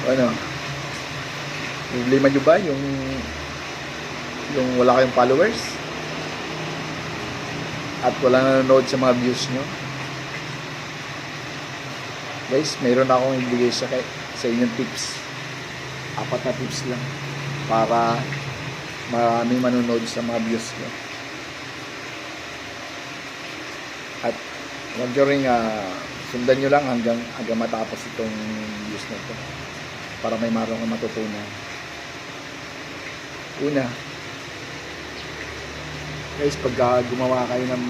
Ano? Problema nyo ba yung wala kayong followers? At wala nanonood sa mga views nyo? Guys, mayroon akong ibigay sa inyong tips. 4 na tips lang para maraming manonood sa mga views nyo. At huwag nyo rin sundan nyo lang hanggang matapos itong views na ito para may marunong kang matutunan. Una, guys, pag gumawa kayo ng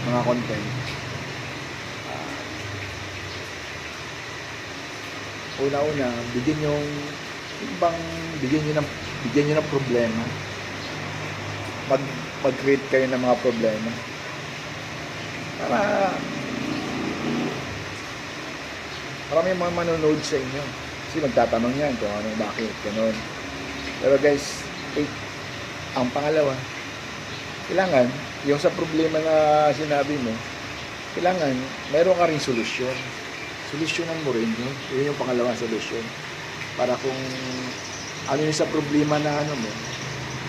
mga content, una-una, bigyan nyo ng problema. Mag-create kayo ng mga problema para may mga manonood sa inyo. Kasi magtatanong yan kung ano, bakit, gano'n. Pero guys, ang pangalawa, kailangan, yung sa problema na sinabi mo, kailangan, meron ka rin solusyon. Solusyonan mo rin yun. Yun yung pangalawang solusyon. Para kung ano yung sa problema na ano mo,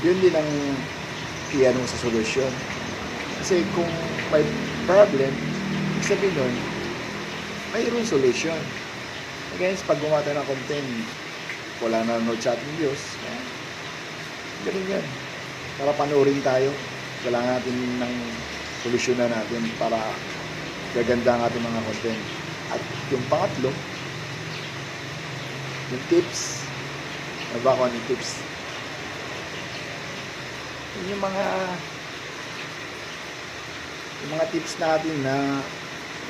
yun din ang iyan mo sa solusyon. Kasi kung may problem, sabihin nun, mayroong solusyon. Again, pag gumawa tayo ng content, wala na nanonood sa ating views, ganun yan. Para panoorin tayo, kailangan natin ng solusyon na natin para gaganda ang ating mga content. At yung pangatlo, yung tips. Ano ba kung anong tips? Yung mga tips natin na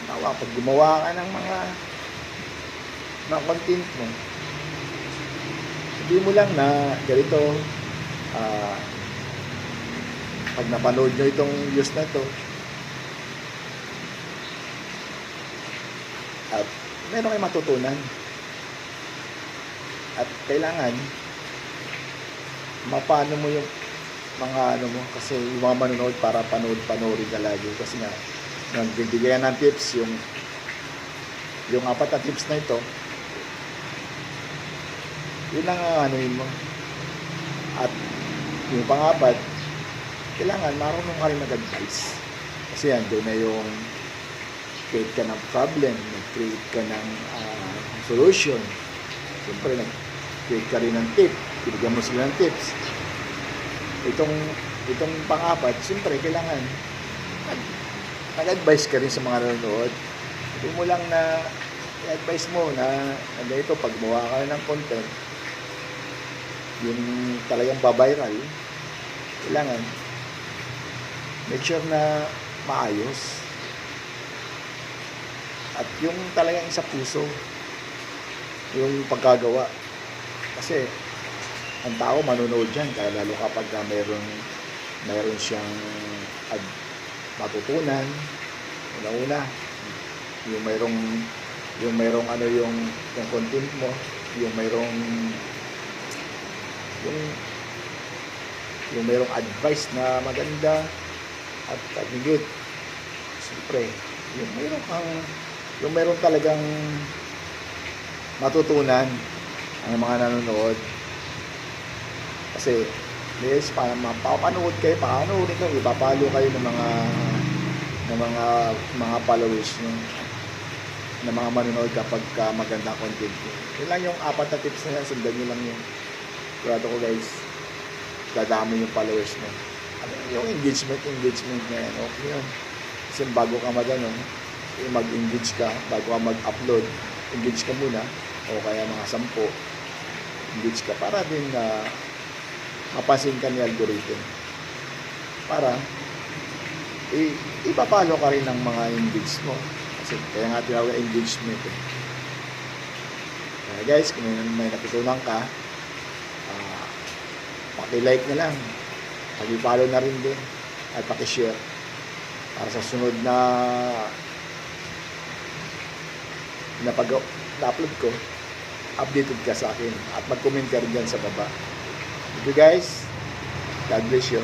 pag gumawa ka ng mga content mo, sabihin mo lang na ganito, pag napanood nyo itong views na to at meron kayo matutunan at kailangan mapano mo yung mga ano mo, kasi yung mga manonood para panoorin ka lagi, kasi nga nagbibigyan ng tips yung 4 na tips na ito, yun ang anuhin mo. At yung pang-4, kailangan marunong ka rin mag-advise, kasi yan doon na yung create ka ng problem, nag-create ka ng solution. Siyempre nag-create ka rin ng tip, binigyan mo sila ng tips. Itong pang-4, siyempre kailangan nag-advise ka rin sa mga nanonood. Hindi mo lang na i-advise mo na ganito, pag gumawa ka ng content yung talagang babiral, kailangan make sure na maayos at yung talagang sa puso yung paggagawa, kasi ang tao manonood dyan, kaya lalo kapag meron siyang matutunan. Una-una, yung merong ano yung content mo, yung merong advice na maganda at higit, siyempre yung meron talagang matutunan ang mga nanonood. Kasi yes, para mapapanood kayo, ipapalo kayo ng mga followers nyo, ng mga manonood kapag magandang content nyo. Yun lang yung 4 na tips na yan, sundan nyo lang yung kurado ko guys, dadami yung followers mo. Yung engagement na yan, okay yun. Kasi bago ka mag-engage ka, bago ka mag-upload, engage ka muna, o kaya mga 10, engage ka para din mapansin ka ni algorithm, para ipapalo ka rin ng mga engage mo, kasi kaya nga tinawag engagement Kaya guys, kung may natutunan ka, paki-like na lang, paki-follow na rin din, at paki-share para sa sunod na pag-upload ko, updated ka sa akin, at mag-comment ka rin dyan sa baba. Thank you guys. God bless you.